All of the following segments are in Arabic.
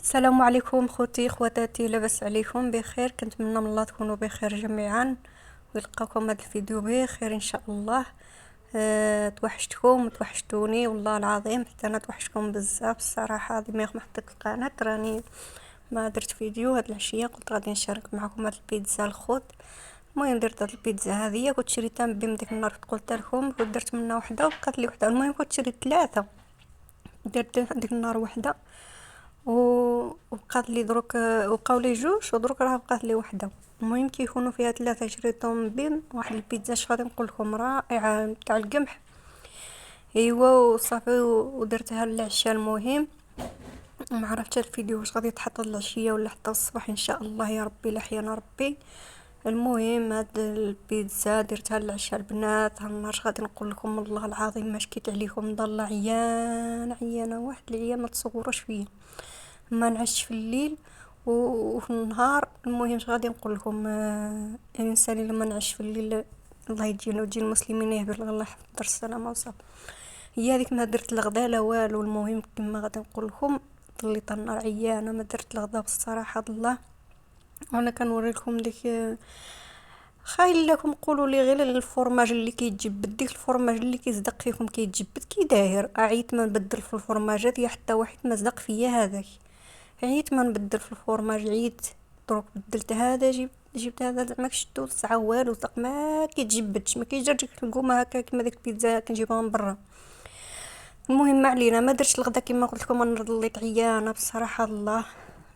السلام عليكم خوتي خواتاتي، لاباس عليكم بخير؟ كنتمنى من الله تكونوا بخير جميعا ويلقاكم هذا الفيديو بخير ان شاء الله. توحشتكم وتوحشتوني والله العظيم، حتى انا توحشتكم بزاف الصراحه. هذه ما حطيت القناه راني ما درت فيديو هاد العشيه، قلت غادي نشارك معكم هاد البيتزا الخوت. المهم درت هاد البيتزا هذه، كنت شريتها من بين ديك النهار قلت لكم، كنت درت منها وحده وبقات لي وحده. المهم كنت شريت ثلاثه، درت ديك النهار وحده وبقات لي دروك، وبقاو لي جوج ودروك راه بقات لي وحده. المهم كي يكونوا فيها ثلاثه شريتهم بين واحد البيتزا اش غادي نقول لكم رائعه تاع القمح. ايوا وصافي ودرتها للعشاء. المهم ما عرفتش هاد الفيديو واش غادي يتحط العشيه ولا حتى الصباح ان شاء الله، يا ربي لا حيانا ربي. المهم هاد البيتزا درتها للعشاء البنات. هالنهار غادي نقول لكم والله العظيم ما شكيت عليكم، ضل عيانه واحد العيان ما تصوروش فيا. ما نعش في الليل وفي النهار. المهم اش غادي نقول لكم، الانسان اللي ما نعش في الليل الله يجينا ويجي المسلمين يهبل الله يحفظ السلامه وصافي. هي هذيك ما درت الغداء لا والو. المهم كما غادي نقول لكم ضليت النهار عيانه ما درت الغداء بالصراحه الله. وانا كنوري لكم ديك، خايل لكم قولوا لي غير الفرماج اللي كيتجبد، ديك الفرماج اللي كيصدق فيكم كيتجبد كي داير. عييت ما نبدل في الفرماجات، يا حتى واحد ما صدق فيا هذاك. عييت ما نبدل في الفرماج، عييت دروك بدلت هذا، جبت هذا زعما كشتو ساعه والو صدق ما كيتجبدش، ما كيجرش القومه هكا كيما ديك البيتزا كنجيبها من برا. المهم ما علينا، ما درتش الغدا كما قلت لكم. انا ضليت عيانه بصراحه الله،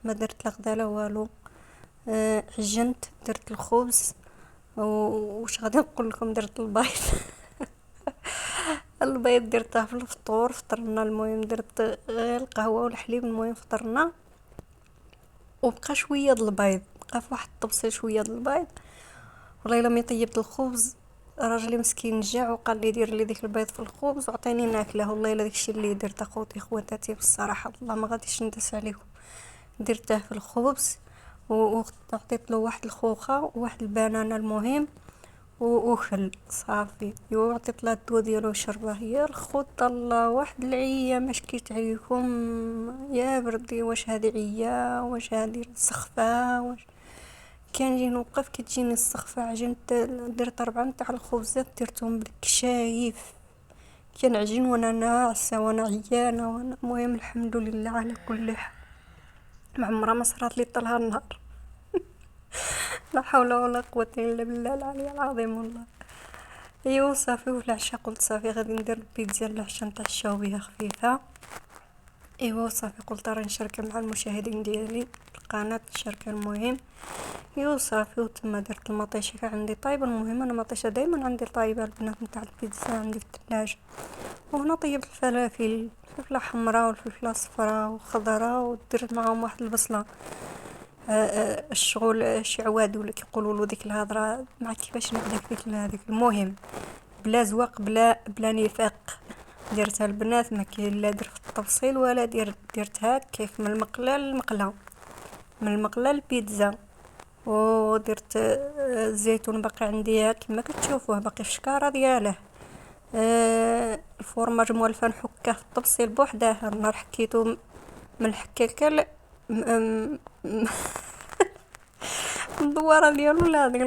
ما درت الغدا لا والو. عجنت درت الخبز وش غادي نقول لكم، درت البيض. البيض درته في الفطور، فطرنا. المهم درت غير القهوه والحليب. المهم فطرنا وبقى شويه د البيض، بقى في واحد الطبسيل شويه د البيض. والله الا ملي طيبت الخبز راجلي مسكين جاع وقال لي دير لي ديك البيض في الخبز وعطيني ناكله. والله الا داكشي اللي درت اخوتي خواتاتي بالصراحه والله ما غاديش ندس عليكم. درته في الخبز وعطيت له واحد الخوخه وواحد البنانه. المهم وخل صافي. يو عطيت لها الدواء ديالو شربه. يا الخوت الله واحد العيه ما شكيت عليكم. يا بردي واش هذه عيه واش هذه سخفه واش. كان جي نوقف كتجيني السخفه. عجنت درت 4 تاع الخبزات درتهم بالكشايف. كان عجين وانا ناعسه وانا عيانه وانا. المهم الحمد لله على كل حال، ما عمرها ما صرات لي طلها النهار. لا حول ولا قوه الا بالله العلي العظيم والله. ايوا صافي. وفي العشاء قلت صافي غادي ندير البيتزا العشاء نتعشاو بها خفيفه. ايوا صافي قلت راه نشاركها مع المشاهدين ديالي القناه نشاركها. المهم ايوا صافي. وتما درت المطيشه كان عندي طايبه. المهم انا المطيشه دائما عندي طايبه البنات نتاع البيتزا عندي في الثلاجه. وهنا طيبت الفلافل، الفلفله حمراء والفلفله صفراء وخضراء، ودرت معاهم واحد البصله. الشغل شعواد ولا كيقولوا له ديك الهضره مع كيفاش نبدا فيك هذيك. المهم بلا زواق بلا نفاق درتها البنات. ما كاين لا در في التفصيل ولا درتها كيف من المقله للمقله، من المقله للبيتزا. ودرت الزيتون باقي عندي كما كتشوفوه باقي في الشكاره دياله. الفرماج مولفه نحكه في الطبسيل بوحده. النهار حكيتو من الحكاكه الدواره ديالو لا هذيك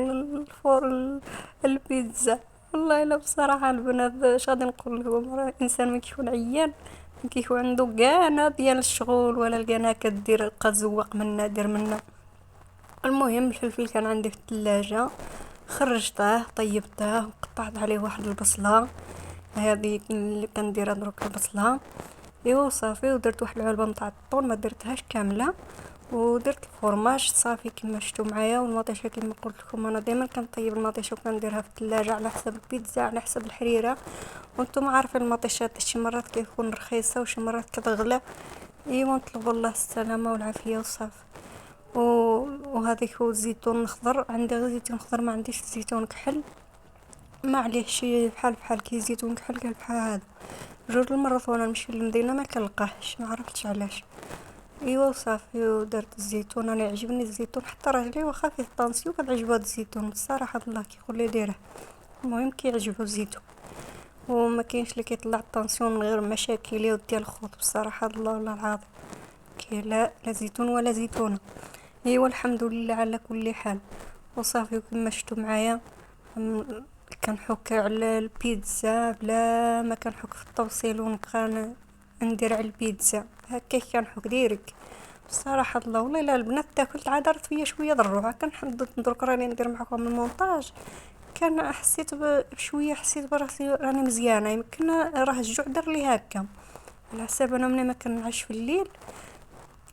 البيتزا. والله الا بصراحه البنات اش غادي نقول لكم، راه الانسان ملي كيكون عيان كيكون عنده كاع ديال الشغل ولا لقانا كدير قزوق منا دير منا. المهم الفلفل كان عندي في الثلاجه، خرجته طيبته وقطعت عليه واحد البصله هذه اللي كنديرها دروك البصله. ايوا صافي. ودرت واحد العلبه نتاع الطون ما درتهاش كامله. ودرت الفرماج صافي كما شفتوا معايا. والمطيشه كما قلت لكم انا دائما كنطيب المطيشه وكنديرها في الثلاجه على حسب البيتزا على حسب الحريره. وانتم عارفين المطيشات شي مرات كيكون رخيصه وشي مرات كتغلى. ايوا نطلب الله السلامه والعافيه وصافي. و... وهذيك هو الزيتون الخضر عندي، غير زيتون خضر ما عنديش زيتون كحل. ما عليه شي بحال كي زيتون كحل قال بحال هذا. جوج المرات وانا نمشي للمدينه ما كنلقاهش ما عرفتش علاش. ايوا صافي. ودرت الزيتون. انا يعجبني الزيتون حتى راجلي واخا فيه طانسيون كتعجبو هاد الزيتون بصراحه الله كيقول لي ديره. المهم كيعجبو الزيتون وما كاينش اللي كيطلع الطانسيون من غير مشاكل يا ودي الخوت بصراحه الله والله العظيم. كي لا زيتون ولا زيتونة. ايوا الحمد لله على كل حال. وصافي كما شفتوا معايا، كنحك على البيتزا بلا ما كنحك في التوصيل ونبقى ندير على البيتزا هكا كنحك ديريكت. بصراحة الله والله لا البنات تاكل عاد درت فيا شويه ضروعه، كنحب درك راني ندير معكم المونتاج. كان حسيت بشويه، حسيت براسي راني مزيانه، يمكن راه الجوع دار لي هكا. على حساب انا ملي ما كنعش في الليل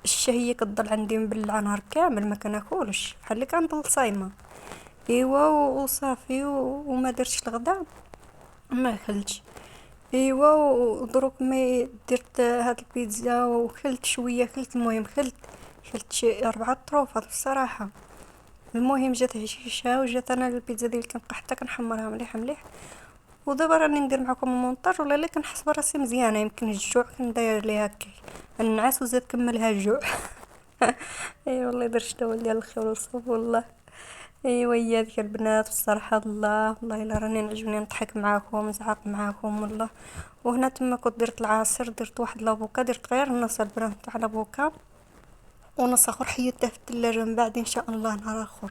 الشهيه كتضل عندي مبلعه نهار كامل ما كناكلش بحال اللي كنضل صايمه. ايوا وصافي وما درتش الغدا، ما اكلتش. ايوا ودروك ما درت هاد البيتزا وكلت شويه، كلت المهم كلت شي 4 طروفات بصراحه. المهم جات هشيشه وجات انا البيتزا ديالي كنبقى حتى كنحمرها مليح مليح. ودابا راني ندير معكم المونتاج ولا لا كنحس براسي مزيانه، يمكن الجوع كان داير لي هكا النعاس وزاد كملها الجوع. اي والله درت دوا ديال الخير وصف والله. ايوا هي هذيك البنات بصراحه الله والله الا راني نعجبني نضحك معاكم نزعق معاكم والله. وهنا تما كنت درت العصير، درت واحد لافوكا، درت غير نص البنات تاع لافوكا ونص اخر حيدته في الثلاجه من بعد ان شاء الله نهار اخر.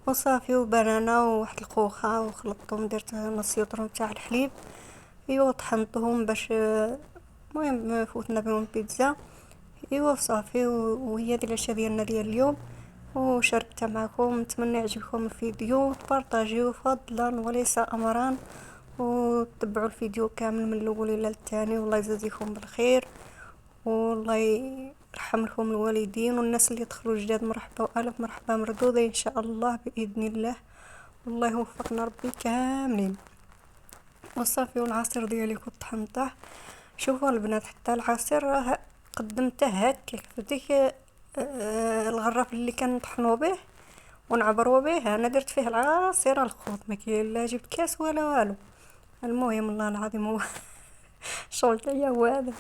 وصافي وبنانه وواحد الخوخه وخلطتهم، درت نص يطرون تاع الحليب. ايوا طحنتهم باش المهم فوتنا بهم البيتزا. ايوا صافي وهي دي العشاء ديالنا ديال اليوم وشاركتها معكم. نتمنى يعجبكم الفيديو، تبارطاجيوه فضلا وليس امرا، وتبعوا الفيديو كامل من الاول الى الثاني. والله يجازيكم بالخير، والله يرحم لكم الوالدين، والناس اللي دخلوا جداد مرحبا والف مرحبا مردوده ان شاء الله باذن الله. والله يوفقنا ربي كاملين. وصافي والعصير ديالي كنت طحنته. شوفوا البنات حتى العصير راه قدمته هكا في ديك الغرف اللي كنطحنوا به ونعبروا به، انا درت فيه العصير الخوض ما كاين لا جبت كاس ولا والو. المهم الله العظيم هو شغل تاعي هو هذا.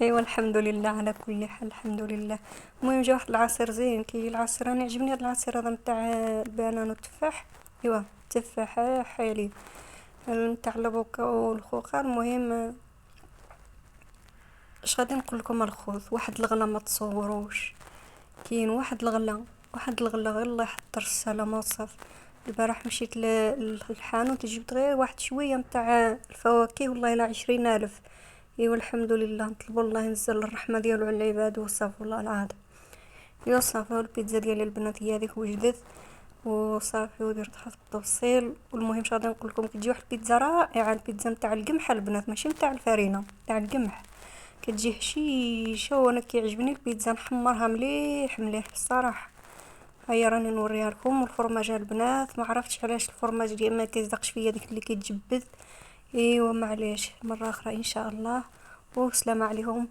ايوا الحمد لله على كل حال الحمد لله. المهم جا واحد العصير زين، كي العصير انا عجبني هذا العصير هذا نتاع البنان والتفاح. ايوا التفاح حليب نتاع الافوكا والخوخ. المهم اش غادي نقول لكم الخوض واحد الغلا ما تصوروش. كاين واحد الغلا، واحد الغلا غير الله يحضر السلامه وصافي. البارح مشيت للحانوت جبت غير واحد شويه نتاع الفواكه والله الا 20,000. ايوا الحمد لله نطلبوا الله ينزل الرحمه ديالو على العباد وصافي والله العظيم. ايوا صافي البيتزا ديالي البنات هي هذيك وجدت وصافي ودرتها في التوصيل. والمهم اش غادي نقول لكم، كتجي واحد البيتزا رائعه، البيتزا نتاع القمح البنات ماشي نتاع الفرينه، نتاع القمح كتجي هشيشه. وانا كيعجبني البيتزا نحمرها مليح مليح الصراحه. هيا راني نوريها لكم. والفرماج البنات ما عرفتش علاش الفرماج ديال ما كيصدقش فيا ديك اللي كيتجبد. ايوا معليش مره اخرى ان شاء الله. وسلام عليهم.